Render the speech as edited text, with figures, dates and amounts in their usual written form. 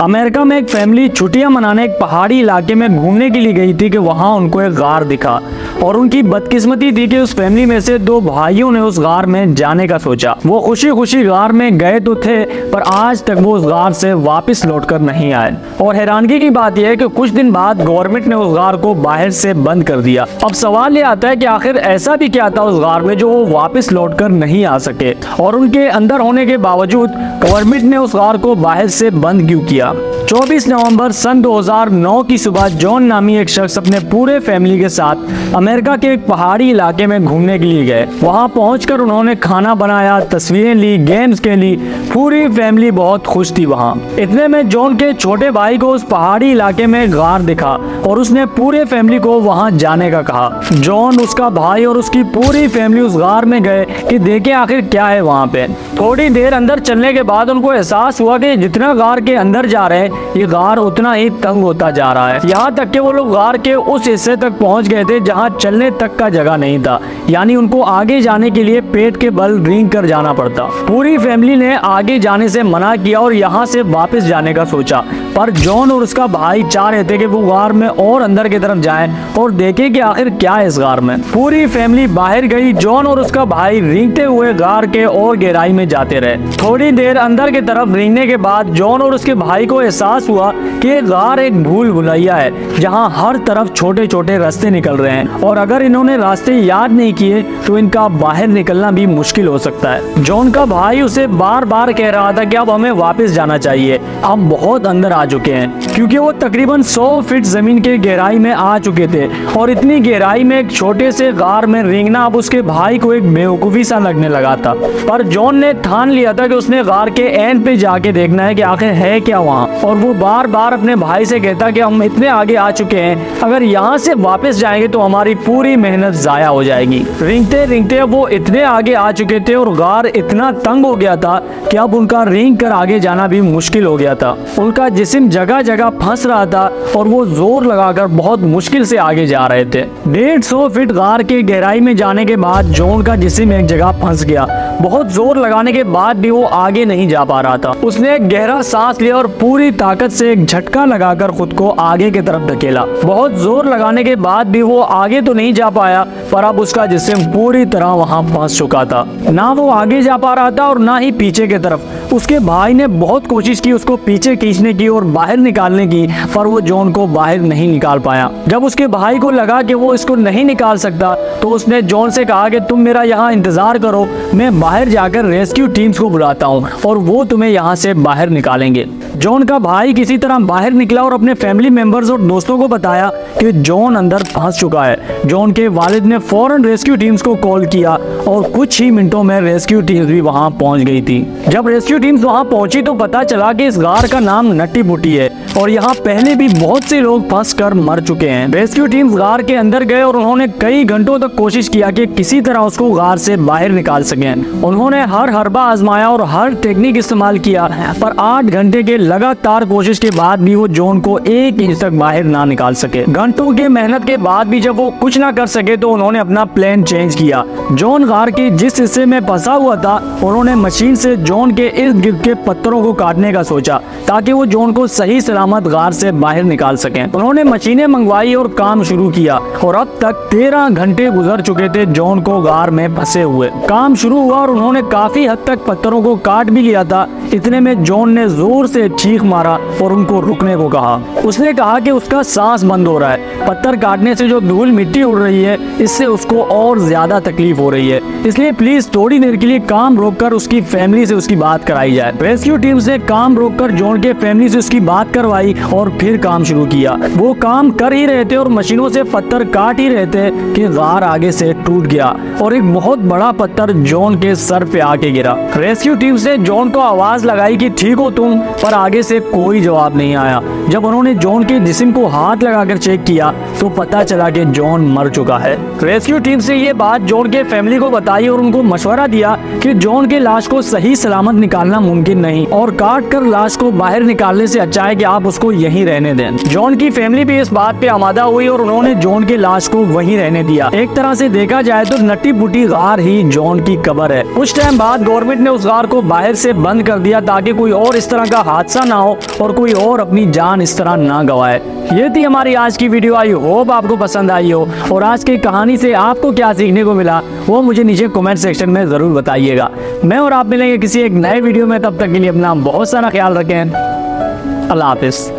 America में एक family छुट्टियां मनाने एक पहाड़ी इलाके में घूमने के लिए गई थी कि वहां उनको एक गार दिखा और उनकी बदकिस्मती थी कि उस फैमिली में से दो भाइयों ने उस गार में जाने का सोचा। वो खुशी खुशी गार में गए तो थे, पर आज तक वो उस गार से वापस लौटकर नहीं आए। और हैरानगी की बात यह है कि कुछ दिन बाद गवर्नमेंट ने उस गार को बाहर से बंद कर दिया। अब सवाल ये आता है कि आखिर ऐसा भी क्या था उस गार में जो वो वापस लौटकर नहीं आ सके, और उनके अंदर होने के बावजूद गवर्नमेंट ने उस गार को बाहर से बंद क्यों किया। 24 नवंबर सन 2009 की सुबह जॉन नामी एक शख्स अपने पूरे फैमिली के साथ अमेरिका के एक पहाड़ी इलाके में घूमने के लिए गए। वहां पहुंचकर उन्होंने खाना बनाया, तस्वीरें ली, गेम्स खेली। पूरी फैमिली बहुत खुश थी वहां। इतने में जॉन के छोटे भाई को उस पहाड़ी इलाके में गार दिखा और उसने पूरे फैमिली को वहां जाने का कहा। जॉन, उसका भाई और उसकी पूरी फैमिली उस गार में गए कि देखें आखिर क्या है वहां पे। थोड़ी देर अंदर चलने के बाद उनको एहसास हुआ कि जितना गार के अंदर जा रहे हैं ये गार उतना ही तंग होता जा रहा है। यहाँ तक कि वो लोग गार के उस हिस्से तक पहुंच गए थे जहाँ चलने तक का जगह नहीं था, यानी उनको आगे जाने के लिए पेट के बल रेंग कर जाना पड़ता। पूरी फैमिली ने आगे जाने से मना किया और यहाँ से वापस जाने का सोचा, पर जॉन और उसका भाई चाह रहे थे कि वो गार में और अंदर की तरफ जाएं और देखें कि आखिर क्या है इस गार में। पूरी फैमिली बाहर गई। जॉन और उसका भाई रेंगते हुए गार के और गहराई में जाते रहे। थोड़ी देर अंदर की तरफ रेंगने के बाद जॉन और उसके भाई को एहसास हुआ कि ये गार एक भूल भुलैया है जहाँ हर तरफ छोटे छोटे रास्ते निकल रहे हैं, और अगर इन्होंने रास्ते याद नहीं किए तो इनका बाहर निकलना भी मुश्किल हो सकता है। जॉन का भाई उसे बार बार कह रहा था कि अब हमें वापस जाना चाहिए, हम बहुत अंदर आ चुके हैं, क्योंकि वो तकरीबन 100 फीट जमीन के गहराई में आ चुके थे। और इतनी गहराई में एक छोटे से गार में रेंगना अब उसके भाई को एक बेवकूफ़ी सा लगने लगा था। पर जॉन ने ठान लिया था कि उसने गार के एंड पे जाके देखना है कि आखिर है क्या वहाँ। और वो बार बार अपने भाई से कहता कि हम इतने आगे आ चुके हैं, अगर यहाँ से वापस जाएंगे तो हमारी पूरी मेहनत जाया हो जाएगी। रेंगते रेंगते वो इतने आगे आ चुके थे और गार इतना तंग हो गया था कि अब उनका रेंग कर आगे जाना भी मुश्किल हो गया था। उनका जिस्म जगह जगह फंस रहा था और वो जोर लगाकर बहुत मुश्किल से आगे जा रहे थे। 150 फीट गार के गहराई में जाने के बाद जॉन का जिस्म एक जगह फंस गया। बहुत जोर लगाने के बाद भी वो आगे नहीं जा पा रहा था। उसने एक गहरा सांस लिया और पूरी ताकत से एक झटका लगाकर खुद को आगे की तरफ धकेला। बहुत जोर लगाने के बाद भी वो आगे तो नहीं जा पाया, पर अब उसका जिस्म पूरी तरह वहां फंस चुका था। ना वो आगे जा पा रहा था और ना ही पीछे की तरफ। उसके भाई ने बहुत कोशिश की उसको पीछे खींचने की और बाहर निकालने की, पर वो जॉन को बाहर नहीं निकाल पाया। जब उसके भाई को लगा कि वो इसको नहीं निकाल सकता तो उसने जॉन से कहा कि तुम मेरा यहाँ इंतजार करो, मैं बाहर जाकर रेस्क्यू टीम्स को बुलाता हूँ और वो तुम्हें यहाँ से बाहर निकालेंगे। जॉन का भाई किसी तरह बाहर निकला और अपने फैमिली मेंबर्स और दोस्तों को बताया कि जॉन अंदर फंस चुका है। जॉन के वालिद ने फौरन रेस्क्यू टीम्स को कॉल किया और कुछ ही मिनटों में रेस्क्यू टीम्स भी वहां पहुंच गई थी। जब रेस्क्यू टीम्स वहां पहुंची तो पता चला कि इस गार का नाम नट्टी बुटी है और यहाँ पहले भी बहुत से लोग फंस कर मर चुके हैं। रेस्क्यू टीम्स गार के अंदर गए और उन्होंने कई घंटों तक कोशिश किया कि किसी तरह उसको गार से बाहर निकाल सकें। उन्होंने हर हरबा आजमाया और हर टेक्निक इस्तेमाल किया, पर 8 घंटे के लगातार कोशिश के बाद भी वो जॉन को एक इंच तक बाहर ना निकाल सके। घंटों के मेहनत के बाद भी जब वो कुछ ना कर सके तो उन्होंने अपना प्लान चेंज किया। जॉन गार के जिस हिस्से में फंसा हुआ था उन्होंने मशीन से जॉन के इर्द गिर्द के पत्थरों को काटने का सोचा ताकि वो जॉन को सही सलामत गार से बाहर निकाल सकें। उन्होंने मशीनें मंगवाई और काम शुरू किया और अब तक 13 घंटे गुजर चुके थे जॉन को गार में फंसे हुए। काम शुरू हुआ और उन्होंने काफी हद तक पत्थरों को काट भी लिया था। इतने में जॉन ने जोर से चीख मारा और उनको रुकने को कहा। उसने कहा कि उसका सांस बंद हो रहा है, पत्थर काटने से जो धूल मिट्टी उड़ रही है इससे उसको और ज्यादा तकलीफ हो रही है, इसलिए प्लीज थोड़ी देर के लिए काम रोककर उसकी फैमिली से उसकी बात कराई जाए। रेस्क्यू टीम से काम रोककर जॉन के फैमिली से उसकी बात करवाई और फिर काम शुरू किया। वो काम कर ही रहे थे और मशीनों से पत्थर काट ही रहे थे कि गार आगे से टूट गया और एक बहुत बड़ा पत्थर जॉन के सर पे आके गिरा। रेस्क्यू टीम से जॉन को आवाज लगाई कि ठीक हो तुम, पर आगे से कोई जवाब नहीं आया। जब उन्होंने जॉन के जिस्म को हाथ लगाकर चेक किया तो पता चला कि जॉन मर चुका है। रेस्क्यू टीम से ये बात जॉन के फैमिली को बताई और उनको मशवरा दिया कि जॉन के लाश को सही सलामत निकालना मुमकिन नहीं और काट कर लाश को बाहर निकालने से अच्छा है कि आप उसको यहीं रहने दें। जॉन की फैमिली भी इस बात पे आमादा हुई और उन्होंने जॉन के लाश को वहीं रहने दिया। एक तरह से देखा जाए तो नट्टी बुटी गार ही जॉन की कब्र गए। कुछ टाइम बाद गवर्नमेंट ने उस गार को बाहर से बंद कर दिया ताकि कोई और इस तरह का हादसा ना हो और कोई और अपनी जान इस तरह ना गवाए। ये थी हमारी आज की वीडियो। आई होप आपको पसंद आई हो और आज की कहानी से आपको क्या सीखने को मिला वो मुझे नीचे कमेंट सेक्शन में ज़रूर बताइएगा। मैं और आप मिलेंगे किसी एक नए वीडियो में, तब तक के लिए अपना बहुत सारा ख्याल रखें। अल्लाह हाफिज़।